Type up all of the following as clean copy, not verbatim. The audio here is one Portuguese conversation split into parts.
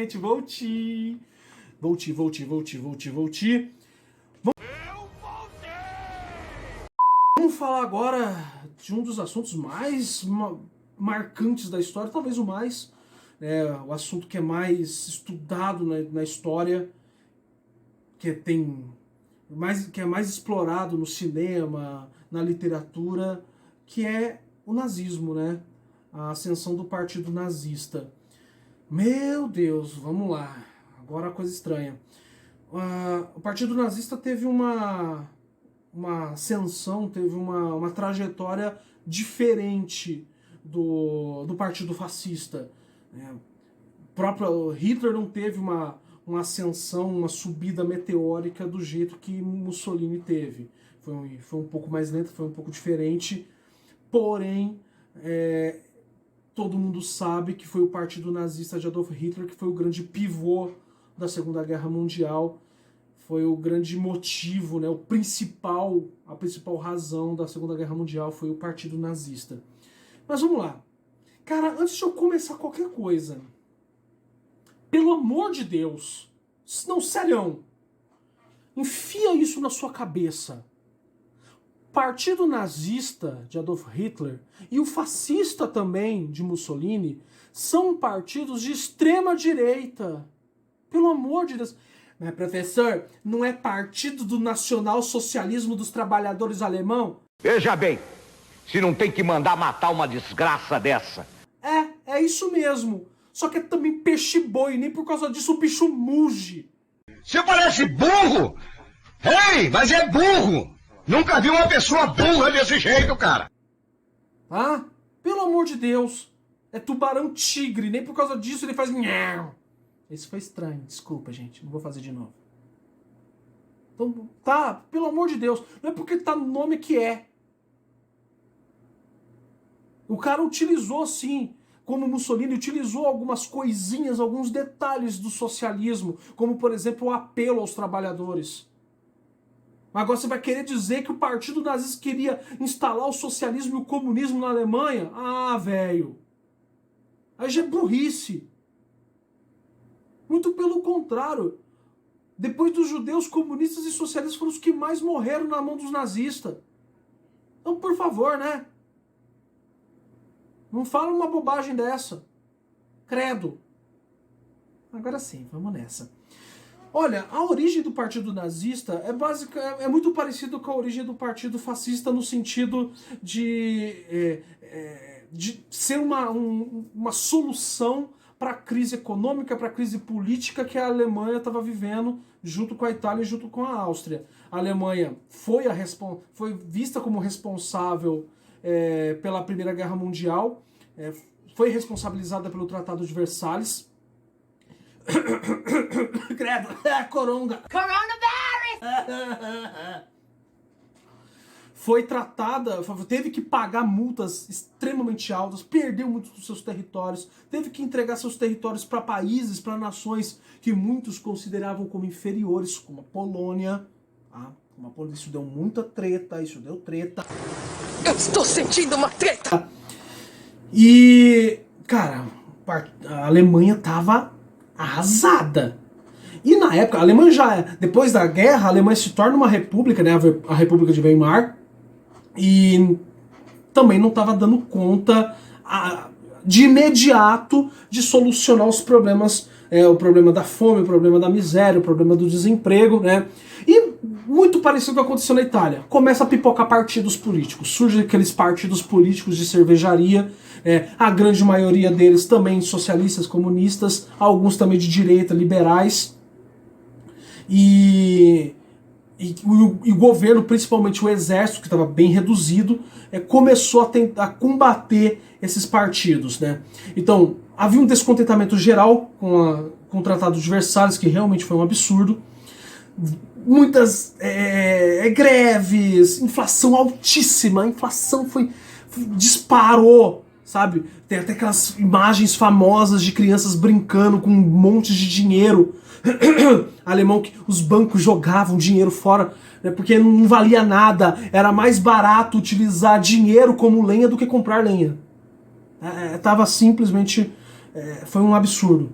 gente, voltei. Vamos falar agora de um dos assuntos mais marcantes da história, talvez o mais, o assunto que é mais estudado na história, que é mais explorado no cinema, na literatura, que é o nazismo, né? A ascensão do partido nazista. Meu Deus, vamos lá. Agora a coisa estranha. O partido nazista teve uma ascensão, teve uma trajetória diferente do partido fascista. O próprio Hitler não teve uma ascensão, uma subida meteórica do jeito que Mussolini teve. Foi um pouco mais lento, foi um pouco diferente, porém todo mundo sabe que foi o partido nazista de Adolf Hitler que foi o grande pivô da Segunda Guerra Mundial, foi o grande motivo, né, a principal razão da Segunda Guerra Mundial foi o partido nazista. Mas vamos lá. Cara, antes de eu começar qualquer coisa, pelo amor de Deus, não, serião, enfia isso na sua cabeça. O partido nazista de Adolf Hitler e o fascista também de Mussolini são partidos de extrema direita. Pelo amor de Deus. Mas, professor, não é partido do nacional-socialismo dos trabalhadores alemão? Veja bem, se não tem que mandar matar uma desgraça dessa. É isso mesmo. Só que é também peixe-boi, nem por causa disso o bicho muge. Você parece burro! Ei, mas é burro! Nunca vi uma pessoa burra desse jeito, cara! Ah, pelo amor de Deus. É tubarão-tigre, nem por causa disso ele faz... Esse foi estranho, desculpa, gente. Não vou fazer de novo. Então, tá, pelo amor de Deus. Não é porque tá no nome que é. O cara utilizou, sim, como Mussolini, utilizou algumas coisinhas, alguns detalhes do socialismo, como, por exemplo, o apelo aos trabalhadores. Agora você vai querer dizer que o partido nazista queria instalar o socialismo e o comunismo na Alemanha? Ah, velho. Aí já é burrice. Muito pelo contrário. Depois dos judeus, comunistas e socialistas foram os que mais morreram na mão dos nazistas. Então, por favor, né? Não fala uma bobagem dessa. Credo. Agora sim, vamos nessa. Olha, a origem do partido nazista é muito parecido com a origem do partido fascista no sentido de ser uma solução para a crise econômica, para a crise política que a Alemanha estava vivendo junto com a Itália e junto com a Áustria. A Alemanha foi vista como responsável pela Primeira Guerra Mundial, foi responsabilizada pelo Tratado de Versalhes. Credo, coronga. Coronavirus! Foi tratada, teve que pagar multas extremamente altas, perdeu muitos dos seus territórios, teve que entregar seus territórios para países, para nações que muitos consideravam como inferiores, como a Polônia. Isso deu muita treta, isso deu treta. Eu estou sentindo uma treta! E, cara, a Alemanha tava arrasada. E na época, a Alemanha depois da guerra, a Alemanha se torna uma república, né, a República de Weimar, e também não estava dando conta de imediato de solucionar os problemas, o problema da fome, o problema da miséria, o problema do desemprego, né? E muito parecido com o que aconteceu na Itália. Começa a pipocar partidos políticos, surgem aqueles partidos políticos de cervejaria, a grande maioria deles também socialistas, comunistas, alguns também de direita, liberais. E o governo, principalmente o exército, que estava bem reduzido, começou a tentar combater esses partidos, né? Então, havia um descontentamento geral com o Tratado de Versalhes, que realmente foi um absurdo. Muitas greves, inflação altíssima, a inflação disparou, sabe? Tem até aquelas imagens famosas de crianças brincando com um monte de dinheiro alemão, que os bancos jogavam dinheiro fora, né, porque não valia nada, era mais barato utilizar dinheiro como lenha do que comprar lenha. Tava simplesmente... foi um absurdo.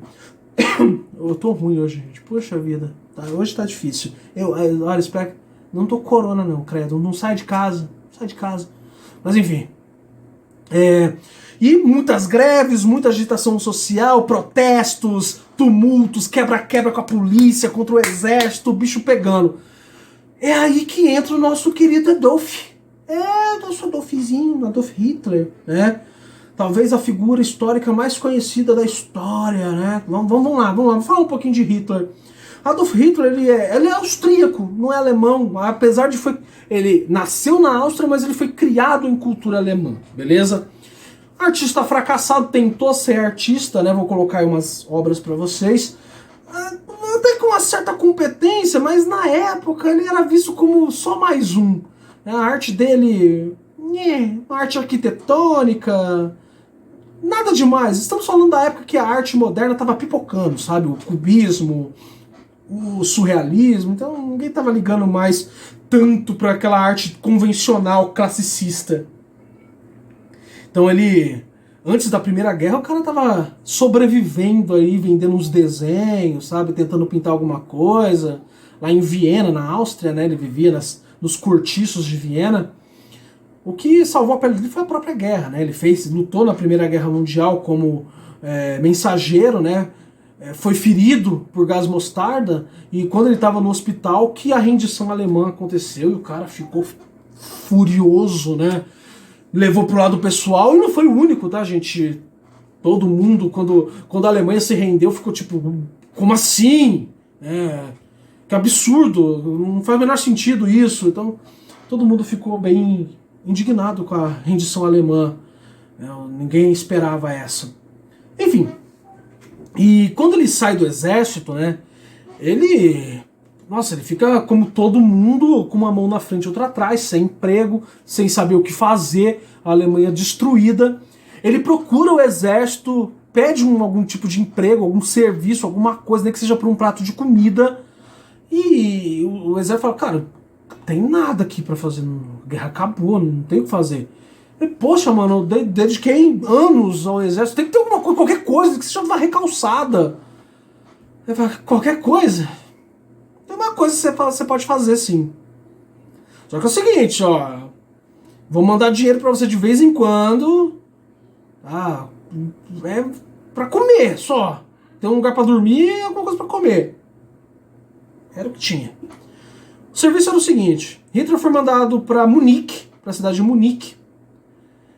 Eu tô ruim hoje, gente. Poxa vida. Tá, hoje tá difícil. Olha, espera. Não tô corona não, credo. Não sai de casa. Não sai de casa. Mas enfim. E muitas greves, muita agitação social, protestos, tumultos, quebra-quebra com a polícia, contra o exército, o bicho pegando. É aí que entra o nosso querido Adolf. Nosso Adolfzinho, Adolf Hitler, né? Talvez a figura histórica mais conhecida da história, né? Vamos lá, vamos falar um pouquinho de Hitler. Adolf Hitler, ele é austríaco, não é alemão, apesar de ele nasceu na Áustria, mas ele foi criado em cultura alemã, beleza? Artista fracassado, tentou ser artista, né? Vou colocar aí umas obras para vocês. Até com uma certa competência, mas na época ele era visto como só mais um. A arte dele, uma arte arquitetônica, nada demais. Estamos falando da época que a arte moderna estava pipocando, sabe? O cubismo, o surrealismo, então ninguém estava ligando mais tanto para aquela arte convencional, classicista. Então ele, antes da Primeira Guerra, o cara tava sobrevivendo aí, vendendo uns desenhos, sabe? Tentando pintar alguma coisa. Lá em Viena, na Áustria, né? Ele vivia nos cortiços de Viena. O que salvou a pele dele foi a própria guerra, né? Ele lutou na Primeira Guerra Mundial como mensageiro, né? Foi ferido por gás mostarda, e quando ele estava no hospital que a rendição alemã aconteceu, e o cara ficou furioso, né? Levou pro lado pessoal, e não foi o único, tá, gente? Todo mundo, quando a Alemanha se rendeu, ficou tipo, como assim? Que absurdo, não faz o menor sentido isso. Então, todo mundo ficou bem indignado com a rendição alemã. Ninguém esperava essa. Enfim, e quando ele sai do exército, né, ele fica como todo mundo, com uma mão na frente e outra atrás, sem emprego, sem saber o que fazer, a Alemanha destruída. Ele procura o exército, pede algum tipo de emprego, algum serviço, alguma coisa, nem que seja por um prato de comida, e o exército fala, cara, não tem nada aqui pra fazer, a guerra acabou, não tem o que fazer. E, poxa, mano, eu dediquei anos ao exército, tem que ter alguma coisa, qualquer coisa, que seja uma recalçada. Ele fala, qualquer coisa? Tem uma coisa que você pode fazer, sim. Só que é o seguinte, ó, vou mandar dinheiro pra você de vez em quando, pra comer só. Tem um lugar pra dormir e alguma coisa pra comer. Era o que tinha. O serviço era o seguinte, Hitler foi mandado pra Munique, pra cidade de Munique,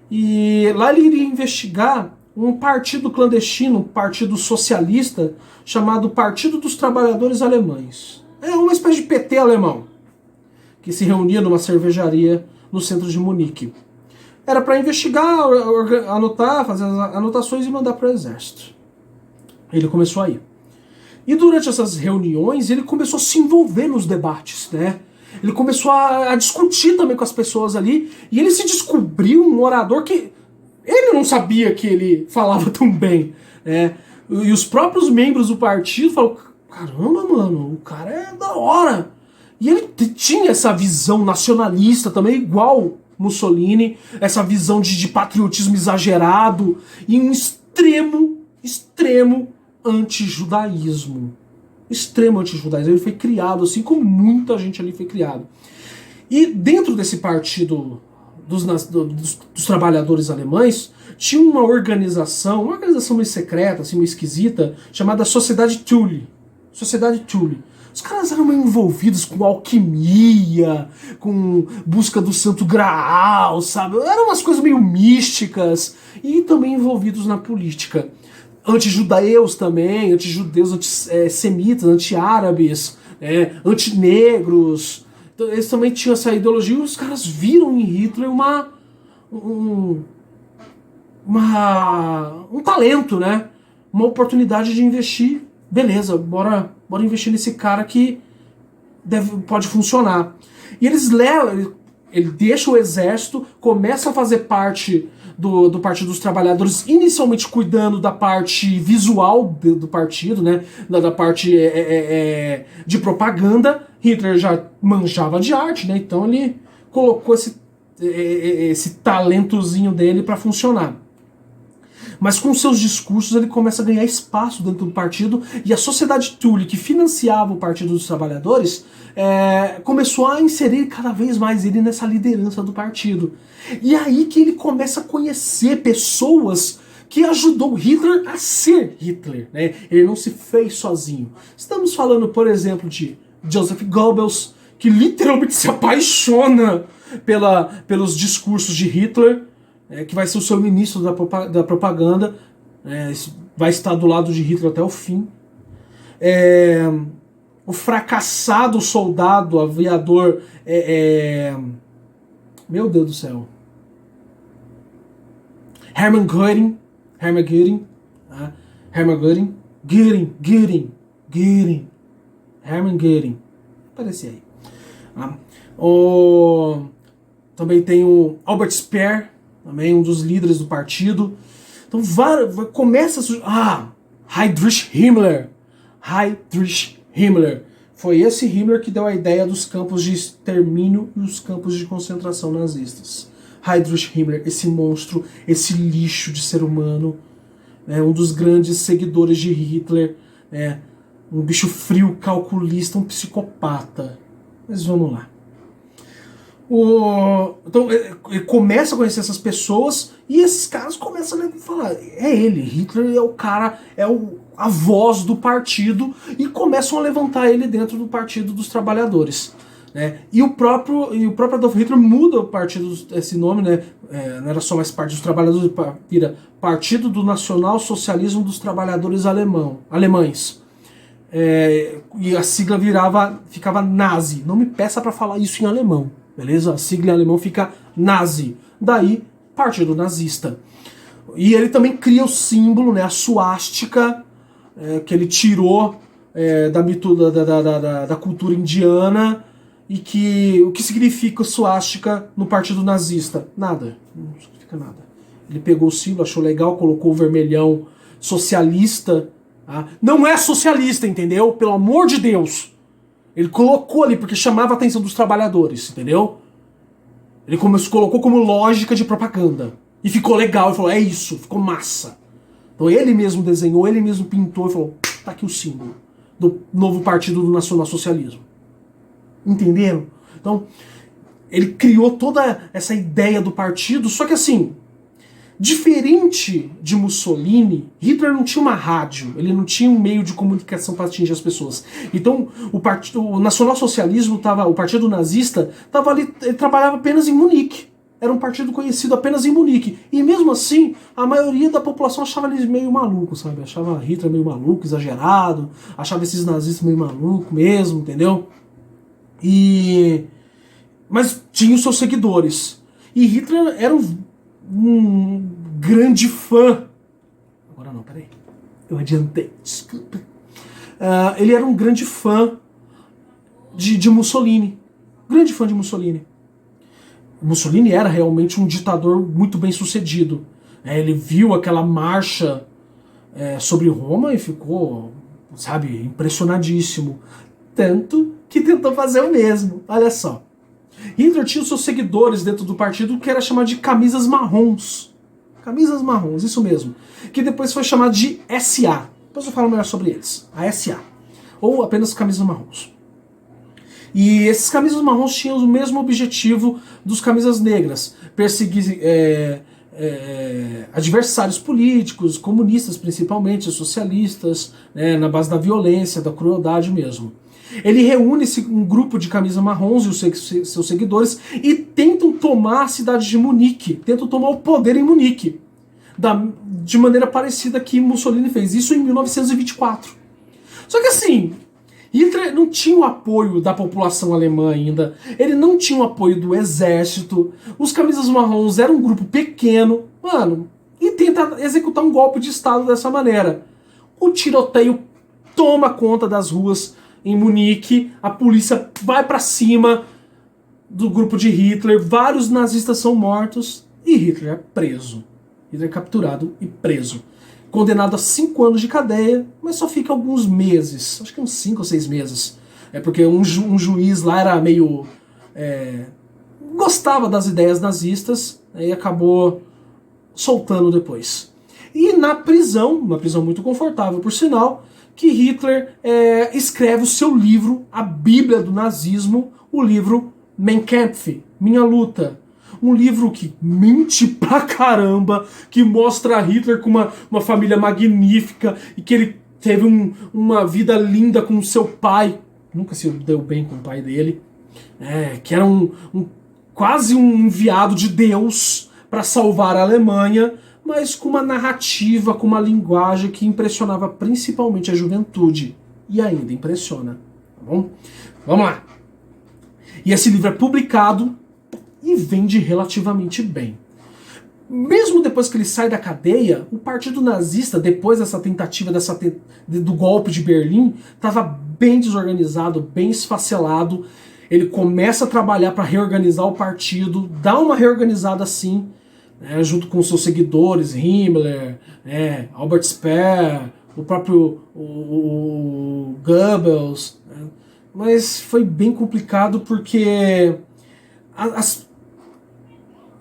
e lá ele iria investigar um partido clandestino, um partido socialista, chamado Partido dos Trabalhadores Alemães. É uma espécie de PT alemão, que se reunia numa cervejaria no centro de Munique. Era para investigar, anotar, fazer as anotações e mandar para o exército. Ele começou a ir. E durante essas reuniões, ele começou a se envolver nos debates, né? Ele começou a discutir também com as pessoas ali, e ele se descobriu um orador que ele não sabia que ele falava tão bem, né? E os próprios membros do partido falaram, caramba, mano, o cara é da hora. E ele tinha essa visão nacionalista também, igual Mussolini, essa visão de patriotismo exagerado e um extremo antijudaísmo. Extremo antijudaísmo. Ele foi criado assim como muita gente ali foi criado. E dentro desse partido dos trabalhadores alemães tinha uma organização meio secreta, assim, meio esquisita, chamada Sociedade Thule. Sociedade Thule. Os caras eram meio envolvidos com alquimia, com busca do santo graal, sabe? Eram umas coisas meio místicas e também envolvidos na política. Antijudeus também, antijudeus, antissemitas, anti-árabes, antinegros. Então, eles também tinham essa ideologia e os caras viram em Hitler um talento, né? Uma oportunidade de investir. Beleza, bora investir nesse cara que pode funcionar. E eles levam, ele deixa o exército, começa a fazer parte do Partido dos Trabalhadores, inicialmente cuidando da parte visual do partido, né? Da parte de propaganda. Hitler já manjava de arte, né? Então ele colocou esse talentozinho dele para funcionar. Mas com seus discursos ele começa a ganhar espaço dentro do partido, e a Sociedade Thule, que financiava o Partido dos Trabalhadores, começou a inserir cada vez mais ele nessa liderança do partido. E aí que ele começa a conhecer pessoas que ajudou Hitler a ser Hitler, né? Ele não se fez sozinho. Estamos falando, por exemplo, de Joseph Goebbels, que literalmente se apaixona pelos discursos de Hitler, que vai ser o seu ministro da propaganda, vai estar do lado de Hitler até o fim. O fracassado soldado, aviador, meu Deus do céu, Hermann Göring, aparece aí. Também tem o Albert Speer, também um dos líderes do partido. Então começa a surgir. Heinrich Himmler. Foi esse Himmler que deu a ideia dos campos de extermínio e os campos de concentração nazistas. Heinrich Himmler, esse monstro, esse lixo de ser humano, um dos grandes seguidores de Hitler, um bicho frio, calculista, um psicopata. Mas vamos lá. Então ele começa a conhecer essas pessoas e esses caras começam a falar, ele, Hitler é o cara, a voz do partido, e começam a levantar ele dentro do Partido dos Trabalhadores. E o próprio Adolf Hitler muda o partido, esse nome, não era só mais Partido dos Trabalhadores, vira Partido do Nacional Socialismo dos Trabalhadores Alemães. E a sigla ficava Nazi. Não me peça para falar isso em alemão, beleza? A sigla em alemão fica Nazi. Daí, Partido Nazista. E ele também cria o símbolo, a suástica, que ele tirou da cultura indiana. E o que significa suástica no Partido Nazista? Nada. Não significa nada. Ele pegou o símbolo, achou legal, colocou o vermelhão socialista. Não é socialista, entendeu? Pelo amor de Deus. Ele colocou ali porque chamava a atenção dos trabalhadores, entendeu? Ele colocou como lógica de propaganda. E ficou legal, ele falou, é isso, ficou massa. Então ele mesmo desenhou, ele mesmo pintou e falou, tá aqui o símbolo do novo Partido do Nacionalsocialismo. Entenderam? Então, ele criou toda essa ideia do partido, só que assim, diferente de Mussolini, Hitler não tinha uma rádio, ele não tinha um meio de comunicação para atingir as pessoas. Então, o nacionalsocialismo, o partido nazista, estava ali, ele trabalhava apenas em Munique. Era um partido conhecido apenas em Munique. E mesmo assim, a maioria da população achava eles meio malucos, sabe? Achava Hitler meio maluco, exagerado, achava esses nazistas meio malucos mesmo, entendeu? Mas tinha os seus seguidores. E Hitler era um grande fã. Agora não, peraí. Eu adiantei, desculpa. Ele era um grande fã de Mussolini. Grande fã de Mussolini. Mussolini era realmente um ditador muito bem sucedido. Ele viu aquela marcha sobre Roma e ficou, sabe, impressionadíssimo. Tanto que tentou fazer o mesmo. Olha só. Hitler tinha os seus seguidores dentro do partido que era chamado de camisas marrons. Camisas marrons, isso mesmo. Que depois foi chamado de SA. Depois eu falo melhor sobre eles. A SA. Ou apenas camisas marrons. E esses camisas marrons tinham o mesmo objetivo dos camisas negras. Perseguir adversários políticos, comunistas principalmente, socialistas, na base da violência, da crueldade mesmo. Ele reúne um grupo de camisas marrons e os seus seguidores e tentam tomar a cidade de Munique, tentam tomar o poder em Munique, de maneira parecida que Mussolini fez, isso em 1924. Só que assim, Hitler não tinha o apoio da população alemã ainda, ele não tinha o apoio do exército, os camisas marrons eram um grupo pequeno, e tenta executar um golpe de estado dessa maneira. O tiroteio toma conta das ruas em Munique, a polícia vai pra cima do grupo de Hitler, vários nazistas são mortos e Hitler é preso. Hitler é capturado e preso. Condenado a 5 anos de cadeia, mas só fica alguns meses, acho que uns 5 ou 6 meses. Porque um juiz lá era meio... gostava das ideias nazistas e acabou soltando depois. E na prisão, uma prisão muito confortável por sinal, que Hitler escreve o seu livro, a Bíblia do nazismo, o livro Mein Kampf, Minha Luta. Um livro que mente pra caramba, que mostra Hitler com uma família magnífica e que ele teve uma vida linda com seu pai, nunca se deu bem com o pai dele, que era quase um enviado de Deus para salvar a Alemanha, mas com uma narrativa, com uma linguagem que impressionava principalmente a juventude. E ainda impressiona. Tá bom? Vamos lá. E esse livro é publicado e vende relativamente bem. Mesmo depois que ele sai da cadeia, o Partido Nazista, depois dessa tentativa do golpe de Berlim, estava bem desorganizado, bem esfacelado. Ele começa a trabalhar para reorganizar o partido, dá uma reorganizada assim, junto com seus seguidores, Himmler, Albert Speer, o próprio o Goebbels. Mas foi bem complicado porque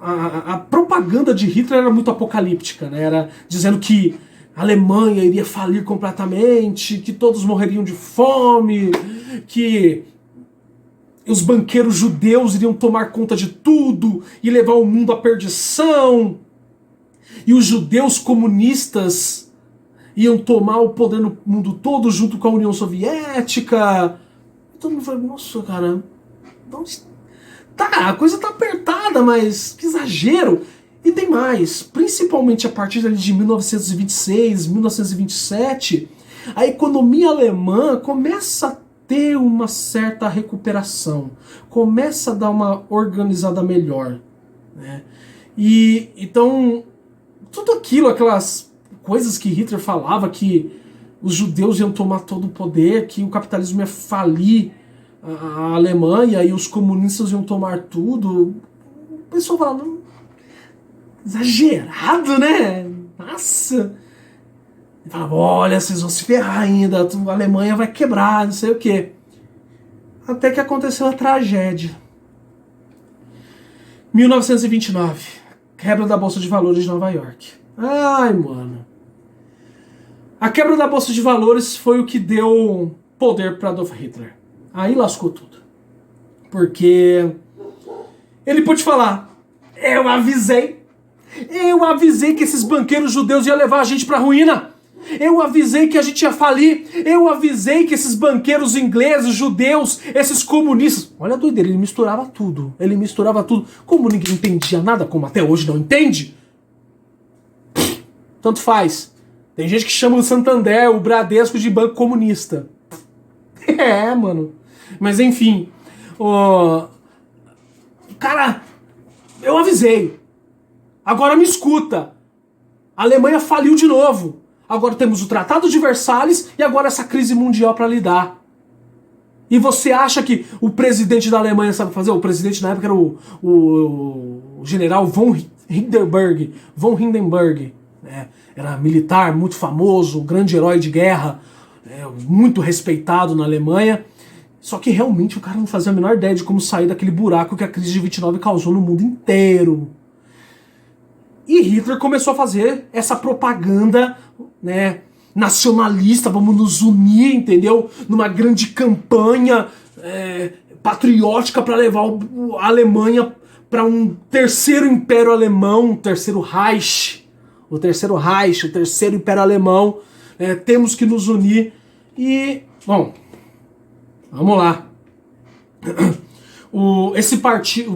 a propaganda de Hitler era muito apocalíptica, né? Era dizendo que a Alemanha iria falir completamente, que todos morreriam de fome, que os banqueiros judeus iriam tomar conta de tudo e levar o mundo à perdição, e os judeus comunistas iam tomar o poder no mundo todo junto com a União Soviética. Todo mundo falou, nossa, cara, tá, a coisa tá apertada, mas que exagero. E tem mais, principalmente a partir de 1926, 1927, a economia alemã começa a ter uma certa recuperação, começa a dar uma organizada melhor, né? E então, tudo aquilo, aquelas coisas que Hitler falava, que os judeus iam tomar todo o poder, que o capitalismo ia falir a Alemanha e os comunistas iam tomar tudo, o pessoal falava, exagerado, né? Nossa! E falava, olha, vocês vão se ferrar ainda, a Alemanha vai quebrar, não sei o quê. Até que aconteceu a tragédia. 1929, quebra da Bolsa de Valores de Nova York. Ai, mano. A quebra da Bolsa de Valores foi o que deu poder para Adolf Hitler. Aí lascou tudo. Porque ele pôde falar, eu avisei que esses banqueiros judeus iam levar a gente pra ruína. Eu avisei que a gente ia falir. Eu avisei que esses banqueiros ingleses, judeus, esses comunistas... Olha a doideira, ele misturava tudo. Ele misturava tudo. Como ninguém entendia nada, como até hoje não entende, tanto faz. Tem gente que chama o Santander, o Bradesco de banco comunista. Mano. Mas enfim. Cara, eu avisei. Agora me escuta. A Alemanha faliu de novo. Agora temos o Tratado de Versalhes e agora essa crise mundial para lidar. E você acha que o presidente da Alemanha sabe fazer? O presidente na época era o general von Hindenburg. Né? Era militar, muito famoso, grande herói de guerra, muito respeitado na Alemanha. Só que realmente o cara não fazia a menor ideia de como sair daquele buraco que a crise de 29 causou no mundo inteiro. E Hitler começou a fazer essa propaganda, né, nacionalista, vamos nos unir, entendeu? Numa grande campanha patriótica para levar a Alemanha para um terceiro império alemão, um terceiro Reich. O terceiro Reich, o terceiro império alemão. Temos que nos unir. E, bom, vamos lá. O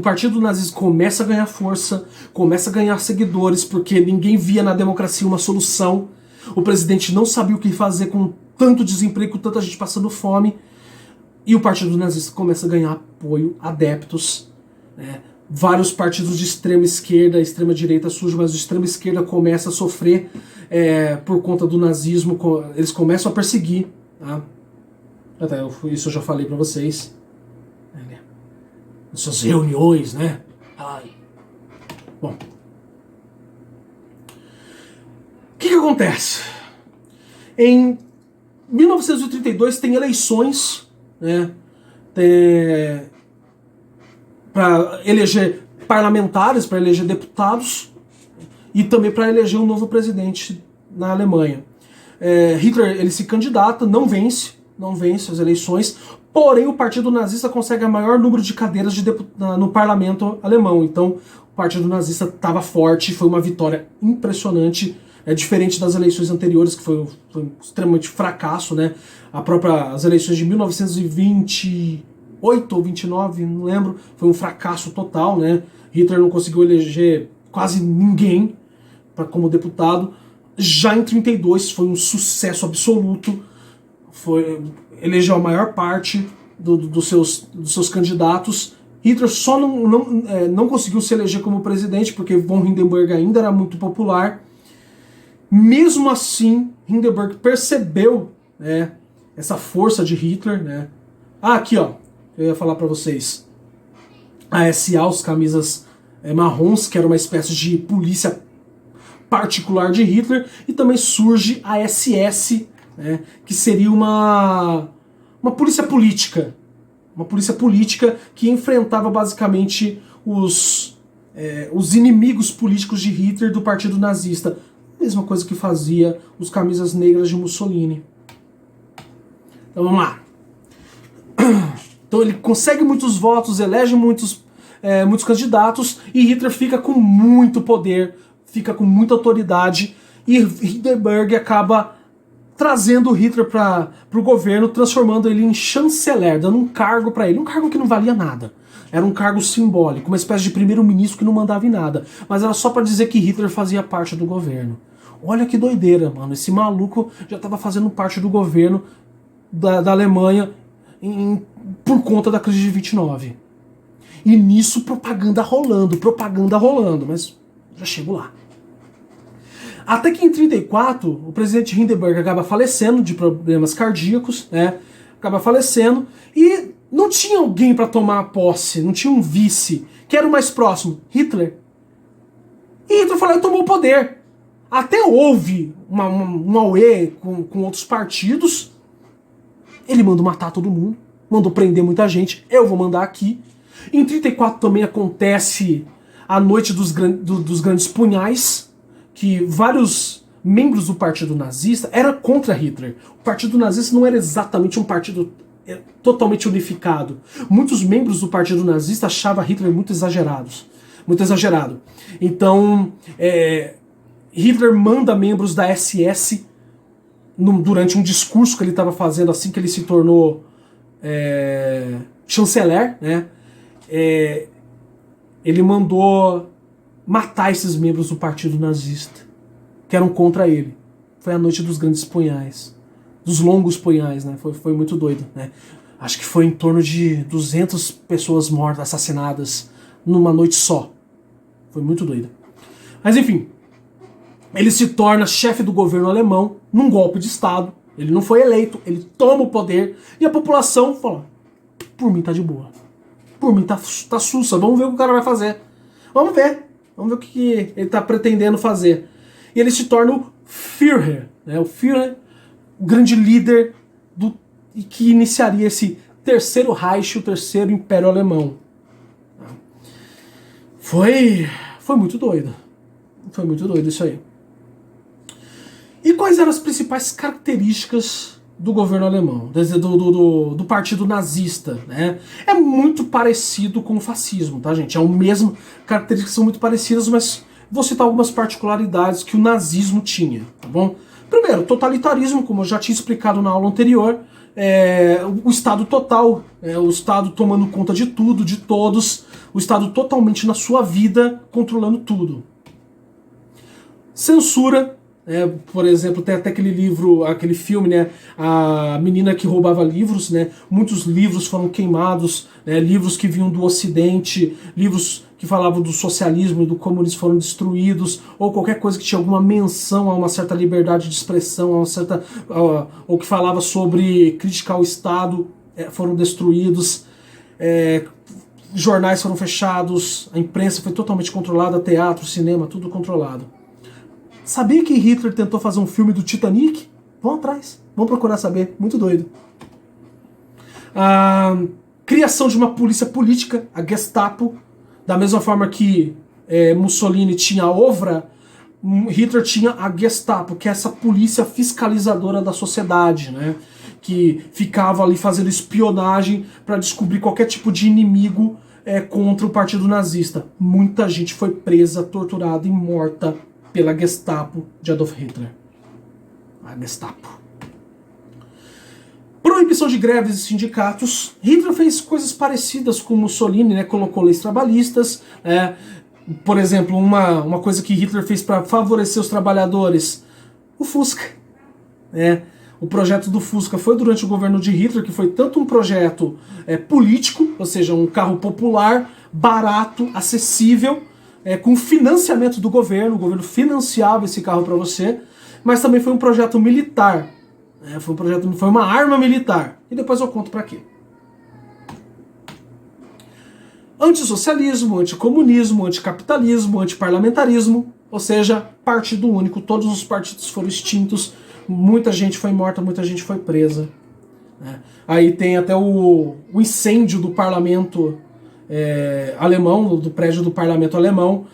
partido nazista começa a ganhar força, começa a ganhar seguidores, porque ninguém via na democracia uma solução. O presidente não sabia o que fazer com tanto desemprego, com tanta gente passando fome. E o partido nazista começa a ganhar apoio, adeptos. Né? Vários partidos de extrema esquerda, extrema direita surgem, mas a extrema esquerda começa a sofrer por conta do nazismo. Eles começam a perseguir. Tá? Isso eu já falei pra vocês. Essas reuniões, né? Ai. Bom. O que acontece? Em 1932 tem eleições, né? Para eleger parlamentares, para eleger deputados. e também para eleger um novo presidente na Alemanha. Hitler ele se candidata, não vence as eleições, porém o Partido Nazista consegue o maior número de cadeiras no parlamento alemão. Então o Partido Nazista estava forte, foi uma vitória impressionante, diferente das eleições anteriores, que foi um extremamente fracasso, né? As eleições de 1928 ou 29, não lembro, foi um fracasso total, né? Hitler não conseguiu eleger quase ninguém como deputado. Já em 32 foi um sucesso absoluto, elegeu a maior parte dos seus candidatos. Hitler só não conseguiu se eleger como presidente porque von Hindenburg ainda era muito popular. Mesmo assim, Hindenburg percebeu, né, essa força de Hitler, né? Aqui, ó, eu ia falar para vocês. A SA, os camisas marrons, que era uma espécie de polícia particular de Hitler, e também surge a SS, né, que seria uma polícia política. Uma polícia política que enfrentava basicamente os inimigos políticos de Hitler do Partido Nazista. Mesma coisa que fazia os camisas negras de Mussolini. Então vamos lá. Então ele consegue muitos votos, elege muitos candidatos, e Hitler fica com muito poder, fica com muita autoridade, e Hindenburg acaba trazendo Hitler para o governo, transformando ele em chanceler, dando um cargo para ele, um cargo que não valia nada. Era um cargo simbólico, uma espécie de primeiro-ministro que não mandava em nada, mas era só para dizer que Hitler fazia parte do governo. Olha que doideira, mano, esse maluco já estava fazendo parte do governo da Alemanha por conta da crise de 29. E nisso propaganda rolando, mas já chego lá. Até que em 34, o presidente Hindenburg acaba falecendo de problemas cardíacos, né? Acaba falecendo, e não tinha alguém para tomar a posse, não tinha um vice, que era o mais próximo, Hitler. E Hitler falou e tomou o poder. Até houve um auê com outros partidos. Ele mandou matar todo mundo, mandou prender muita gente, eu vou mandar aqui. Em 34 também acontece a Noite dos Grandes Punhais, que vários membros do Partido Nazista eram contra Hitler. O Partido Nazista não era exatamente um partido totalmente unificado. Muitos membros do Partido Nazista achavam Hitler muito exagerado. Então, Hitler manda membros da SS durante um discurso que ele estava fazendo assim que ele se tornou chanceler, né? Ele mandou matar esses membros do Partido Nazista, que eram contra ele. Foi a Noite dos Grandes Punhais, dos Longos Punhais, né? Foi muito doido, né? Acho que foi em torno de 200 pessoas mortas, assassinadas, numa noite só. Foi muito doido. Mas enfim, ele se torna chefe do governo alemão num golpe de Estado. Ele não foi eleito, ele toma o poder, e a população fala: por mim tá de boa. Por mim tá sussa, vamos ver o que o cara vai fazer. Vamos ver o que ele tá pretendendo fazer. E ele se torna o Führer, né? O Führer, o grande líder que iniciaria esse terceiro Reich, o terceiro Império Alemão. Foi muito doido. Foi muito doido isso aí. E quais eram as principais características do governo alemão, do partido nazista, né? É muito parecido com o fascismo, tá, gente? É o mesmo, características são muito parecidas, mas vou citar algumas particularidades que o nazismo tinha, tá bom? Primeiro, totalitarismo, como eu já tinha explicado na aula anterior, o Estado total, o Estado tomando conta de tudo, de todos, o Estado totalmente na sua vida, controlando tudo. Censura. Por exemplo, tem até aquele filme, né, a menina que roubava livros, né, muitos livros foram queimados, né, livros que vinham do Ocidente, livros que falavam do socialismo e do comunismo foram destruídos, ou qualquer coisa que tinha alguma menção a uma certa liberdade de expressão, ou que falava sobre crítica ao Estado, foram destruídos, jornais foram fechados, a imprensa foi totalmente controlada, teatro, cinema, tudo controlado. Sabia que Hitler tentou fazer um filme do Titanic? Vão atrás, vão procurar saber, muito doido. A criação de uma polícia política, a Gestapo, da mesma forma que Mussolini tinha a OVRA, Hitler tinha a Gestapo, que é essa polícia fiscalizadora da sociedade, né? Que ficava ali fazendo espionagem para descobrir qualquer tipo de inimigo contra o partido nazista. Muita gente foi presa, torturada e morta pela Gestapo de Adolf Hitler. A Gestapo. Proibição de greves e sindicatos. Hitler fez coisas parecidas com Mussolini, né? Colocou leis trabalhistas. Por exemplo, uma coisa que Hitler fez para favorecer os trabalhadores, o Fusca. O projeto do Fusca foi durante o governo de Hitler, que foi tanto um projeto político, ou seja, um carro popular, barato, acessível, com financiamento do governo, o governo financiava esse carro para você, mas também foi um projeto militar. Foi uma arma militar. E depois eu conto para quê. Antissocialismo, anticomunismo, anticapitalismo, antiparlamentarismo, ou seja, partido único, todos os partidos foram extintos, muita gente foi morta, muita gente foi presa. Aí tem até o incêndio do parlamento alemão, do prédio do parlamento alemão,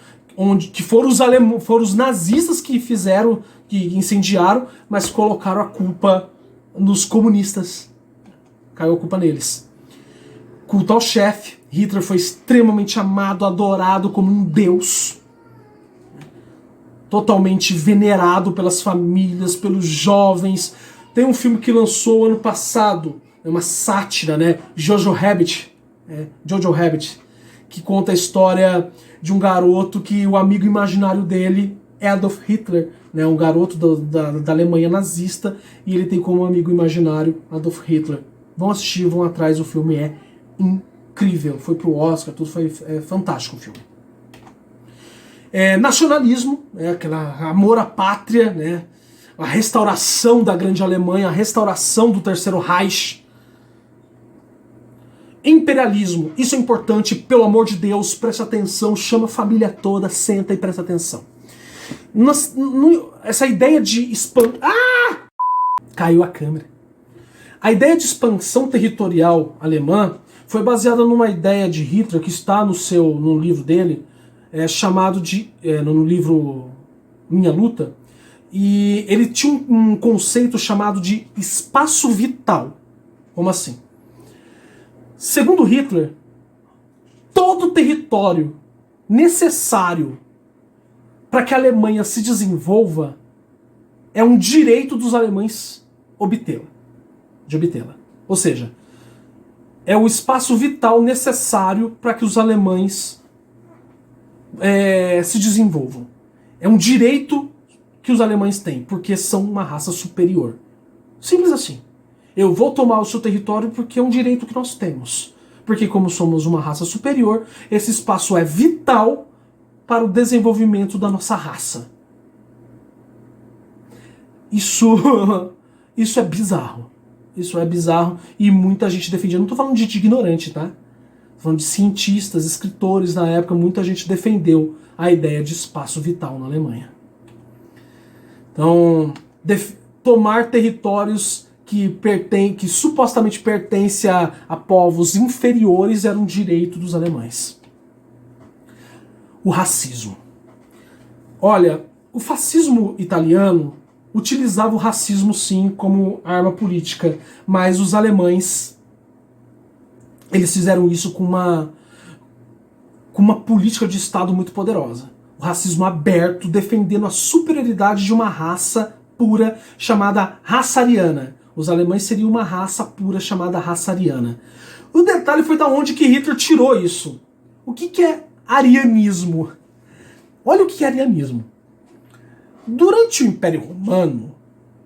que foram os nazistas que fizeram, que incendiaram, mas colocaram a culpa nos comunistas. Caiu a culpa neles. Culto ao chefe. Hitler foi extremamente amado, adorado como um deus. Totalmente venerado pelas famílias, pelos jovens. Tem um filme que lançou ano passado, é uma sátira, né? Jojo Rabbit, que conta a história de um garoto que o amigo imaginário dele é Adolf Hitler, né? Um garoto da Alemanha nazista, e ele tem como amigo imaginário Adolf Hitler. Vão assistir, vão atrás, o filme é incrível. Foi pro Oscar, tudo foi fantástico o filme. Nacionalismo, aquela amor à pátria, né? A restauração da grande Alemanha, a restauração do Terceiro Reich. Imperialismo, isso é importante, pelo amor de Deus, presta atenção, chama a família toda, senta e presta atenção. Essa ideia de caiu a câmera. A ideia de expansão territorial alemã foi baseada numa ideia de Hitler que está no livro dele, chamado de no livro Minha Luta, e ele tinha um conceito chamado de espaço vital. Como assim? Segundo Hitler, todo território necessário para que a Alemanha se desenvolva é um direito dos alemães de obtê-la. Ou seja, é o espaço vital necessário para que os alemães se desenvolvam. É um direito que os alemães têm, porque são uma raça superior. Simples assim. Eu vou tomar o seu território porque é um direito que nós temos. Porque como somos uma raça superior, esse espaço é vital para o desenvolvimento da nossa raça. Isso é bizarro. Isso é bizarro e muita gente defendia. Não estou falando de ignorante, tá? Estou falando de cientistas, escritores na época, muita gente defendeu a ideia de espaço vital na Alemanha. Então, tomar territórios que supostamente pertencem a povos inferiores era um direito dos alemães. O racismo. Olha, o fascismo italiano utilizava o racismo sim como arma política, mas os alemães eles fizeram isso com uma política de Estado muito poderosa. O racismo aberto, defendendo a superioridade de uma raça pura chamada raça ariana. Os alemães seriam uma raça pura chamada raça ariana. O detalhe foi da onde que Hitler tirou isso. O que é arianismo? Olha o que é arianismo. Durante o Império Romano,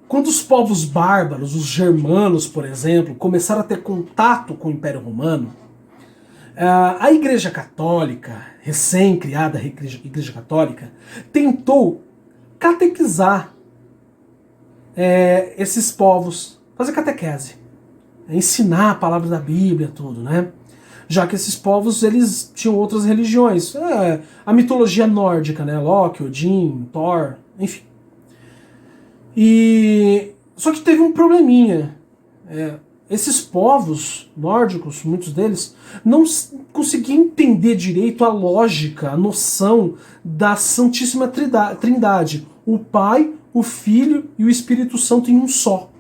quando os povos bárbaros, os germanos, por exemplo, começaram a ter contato com o Império Romano, a Igreja Católica, recém-criada Igreja Católica, tentou catequizar esses povos, fazer catequese, ensinar a palavra da Bíblia, tudo, né? Já que esses povos eles tinham outras religiões, a mitologia nórdica, né? Loki, Odin, Thor, enfim. Só que teve um probleminha. esses povos nórdicos, muitos deles, não conseguiam entender direito a lógica, a noção da Santíssima Trindade. O Pai, o Filho e o Espírito Santo em um só.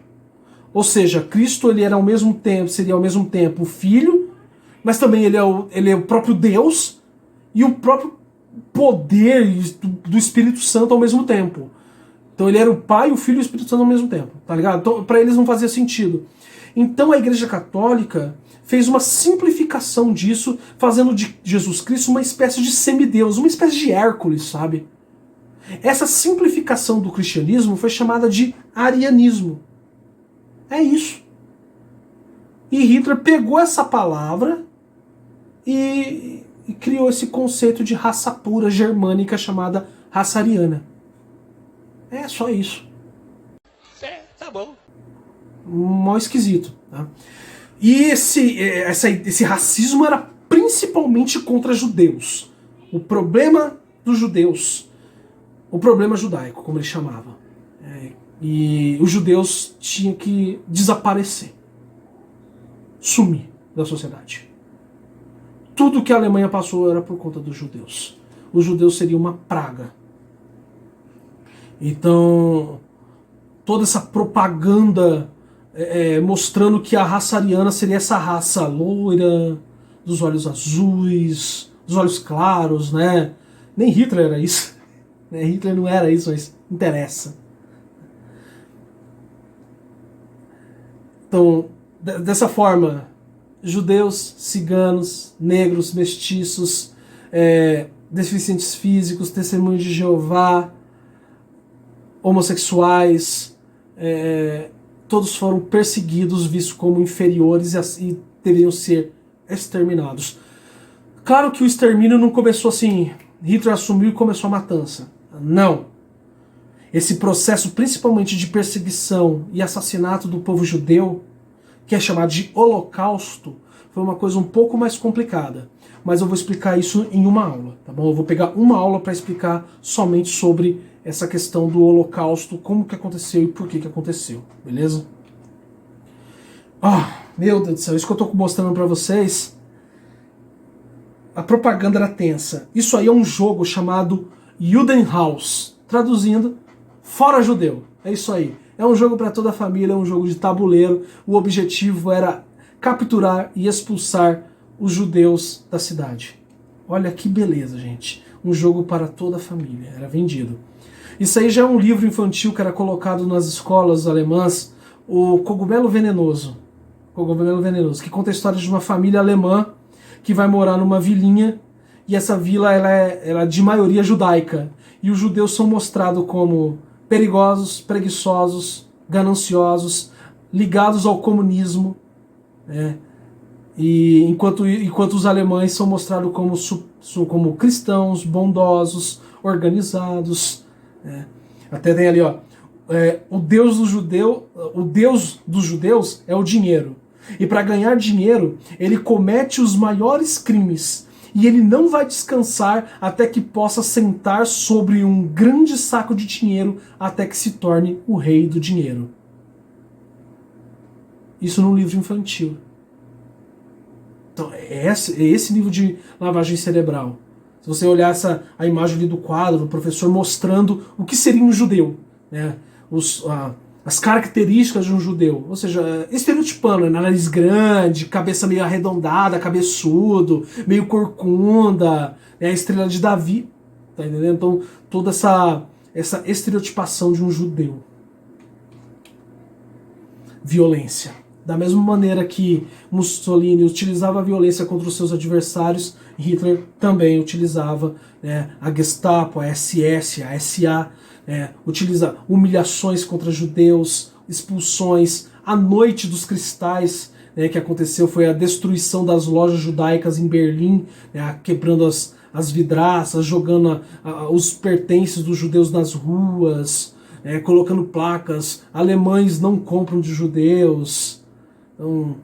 Ou seja, Cristo ele era ao mesmo tempo, seria ao mesmo tempo o Filho, mas também ele é o próprio Deus e o próprio poder do Espírito Santo ao mesmo tempo. Então ele era o Pai, o Filho e o Espírito Santo ao mesmo tempo, tá ligado? Então para eles não fazia sentido. Então a Igreja Católica fez uma simplificação disso, fazendo de Jesus Cristo uma espécie de semideus, uma espécie de Hércules, sabe? Essa simplificação do cristianismo foi chamada de arianismo. É isso. E Hitler pegou essa palavra e criou esse conceito de raça pura germânica chamada raça ariana. É só isso. Tá bom. Mó esquisito. Tá? E esse racismo era principalmente contra judeus. O problema dos judeus. O problema judaico, como ele chamava. E os judeus tinham que desaparecer. Sumir da sociedade. Tudo que a Alemanha passou era por conta dos judeus. Os judeus seriam uma praga. Então, toda essa propaganda mostrando que a raça ariana seria essa raça loira, dos olhos azuis, dos olhos claros, né? Nem Hitler era isso. Hitler não era isso, mas interessa. Então, dessa forma, judeus, ciganos, negros, mestiços, deficientes físicos, testemunhos de Jeová, homossexuais, todos foram perseguidos, vistos como inferiores e deveriam ser exterminados. Claro que o extermínio não começou assim, Hitler assumiu e começou a matança. Não. Esse processo, principalmente de perseguição e assassinato do povo judeu, que é chamado de Holocausto, foi uma coisa um pouco mais complicada. Mas eu vou explicar isso em uma aula, tá bom? Eu vou pegar uma aula para explicar somente sobre essa questão do Holocausto, como que aconteceu e por que aconteceu, beleza? Meu Deus do céu, isso que eu tô mostrando para vocês, a propaganda era tensa. Isso aí é um jogo chamado Judenhaus, traduzindo, fora judeu. É isso aí. É um jogo para toda a família, é um jogo de tabuleiro. O objetivo era capturar e expulsar os judeus da cidade. Olha que beleza, gente. Um jogo para toda a família. Era vendido. Isso aí já é um livro infantil que era colocado nas escolas alemãs, o Cogumelo Venenoso. Cogumelo Venenoso, que conta a história de uma família alemã que vai morar numa vilinha, e essa vila ela é de maioria judaica. E os judeus são mostrados como perigosos, preguiçosos, gananciosos, ligados ao comunismo, né? E enquanto os alemães são mostrados como cristãos, bondosos, organizados, né? Até tem ali, o Deus dos judeus é o dinheiro. E para ganhar dinheiro, ele comete os maiores crimes. E ele não vai descansar até que possa sentar sobre um grande saco de dinheiro até que se torne o rei do dinheiro. Isso num livro infantil. Então, é esse nível de lavagem cerebral. Se você olhar a imagem ali do quadro, o professor mostrando o que seria um judeu, né? As características de um judeu, ou seja, estereotipando, né? Nariz grande, cabeça meio arredondada, cabeçudo, meio corcunda, né? A estrela de Davi, tá entendendo? Então, toda essa estereotipação de um judeu. Violência. Da mesma maneira que Mussolini utilizava a violência contra os seus adversários, Hitler também utilizava, né, a Gestapo, a SS, a SA, utiliza humilhações contra judeus, expulsões. A Noite dos Cristais, né, que aconteceu, foi a destruição das lojas judaicas em Berlim, né, quebrando as vidraças, jogando os pertences dos judeus nas ruas, colocando placas, alemães não compram de judeus. Então,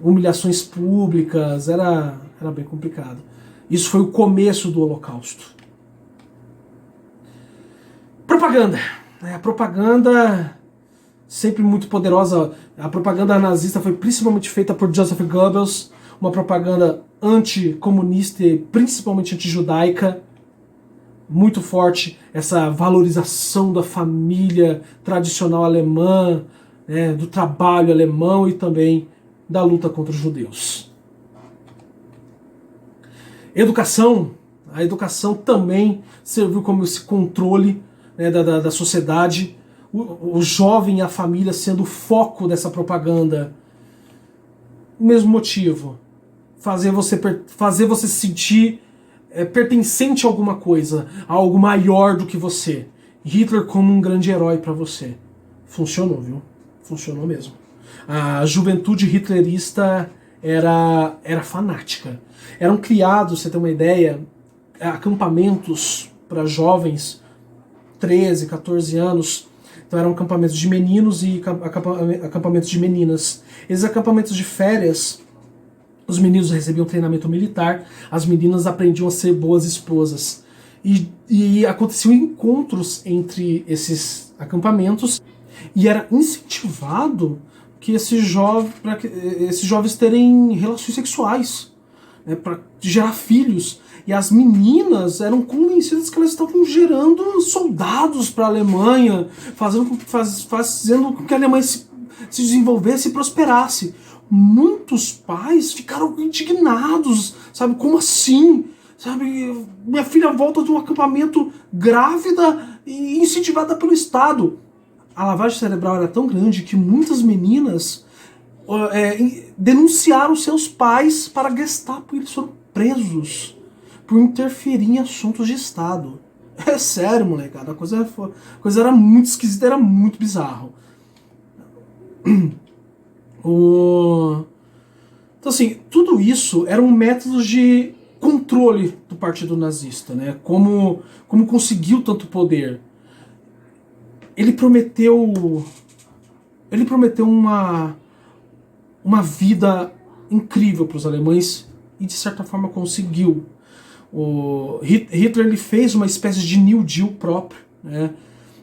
humilhações públicas, era bem complicado. Isso foi o começo do Holocausto. Propaganda. A propaganda sempre muito poderosa. A propaganda nazista foi principalmente feita por Joseph Goebbels, uma propaganda anticomunista e principalmente antijudaica, muito forte, essa valorização da família tradicional alemã, né, do trabalho alemão e também da luta contra os judeus. Educação. A educação também serviu como esse controle, né, da sociedade. O jovem e a família sendo o foco dessa propaganda. O mesmo motivo. Fazer você se sentir pertencente a alguma coisa, a algo maior do que você. Hitler como um grande herói para você. Funcionou, viu? Funcionou mesmo. A juventude hitlerista era fanática. Eram criados, você tem uma ideia, acampamentos para jovens, 13, 14 anos. Então eram acampamentos de meninos e acampamentos de meninas. Esses acampamentos de férias, os meninos recebiam treinamento militar, as meninas aprendiam a ser boas esposas. E aconteciam encontros entre esses acampamentos e era incentivado que esses jovens terem relações sexuais, né, para gerar filhos. E as meninas eram convencidas que elas estavam gerando soldados para a Alemanha, fazendo com que a Alemanha se desenvolvesse e prosperasse. Muitos pais ficaram indignados, sabe? Como assim? Sabe? Minha filha volta de um acampamento grávida e incentivada pelo Estado. A lavagem cerebral era tão grande que muitas meninas denunciaram seus pais para a Gestapo e eles foram presos por interferir em assuntos de Estado. É sério, molecada. A coisa era muito esquisita, era muito bizarro. Então, assim, tudo isso eram métodos de controle do partido nazista, né? Como conseguiu tanto poder. Ele prometeu uma vida incrível para os alemães e de certa forma conseguiu. O Hitler ele fez uma espécie de New Deal próprio, né?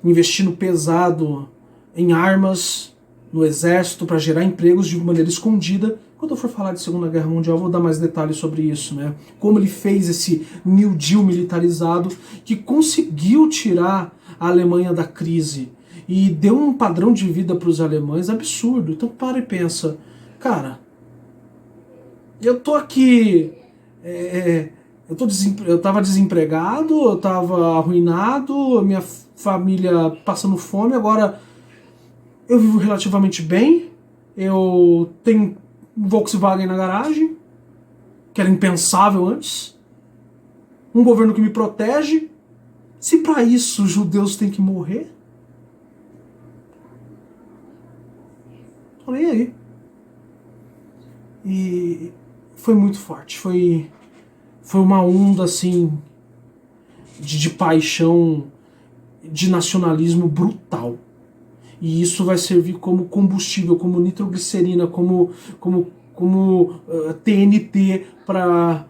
Investindo pesado em armas, no exército, para gerar empregos de maneira escondida. Quando eu for falar de Segunda Guerra Mundial, eu vou dar mais detalhes sobre isso, né? Como ele fez esse New Deal militarizado que conseguiu tirar a Alemanha da crise e deu um padrão de vida para os alemães absurdo. Então para e pensa, cara, eu tô aqui, eu tava desempregado, eu tava arruinado, minha família passando fome, agora eu vivo relativamente bem, eu tenho um Volkswagen na garagem, que era impensável antes, um governo que me protege. Se para isso os judeus têm que morrer, tô nem aí. E foi muito forte, foi uma onda assim de paixão, de nacionalismo brutal. E isso vai servir como combustível, como nitroglicerina, como TNT para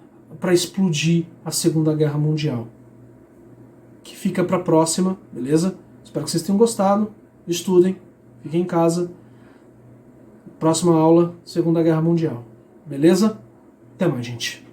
explodir a Segunda Guerra Mundial. Que fica para a próxima, beleza? Espero que vocês tenham gostado. Estudem, fiquem em casa. Próxima aula, Segunda Guerra Mundial. Beleza? Até mais, gente.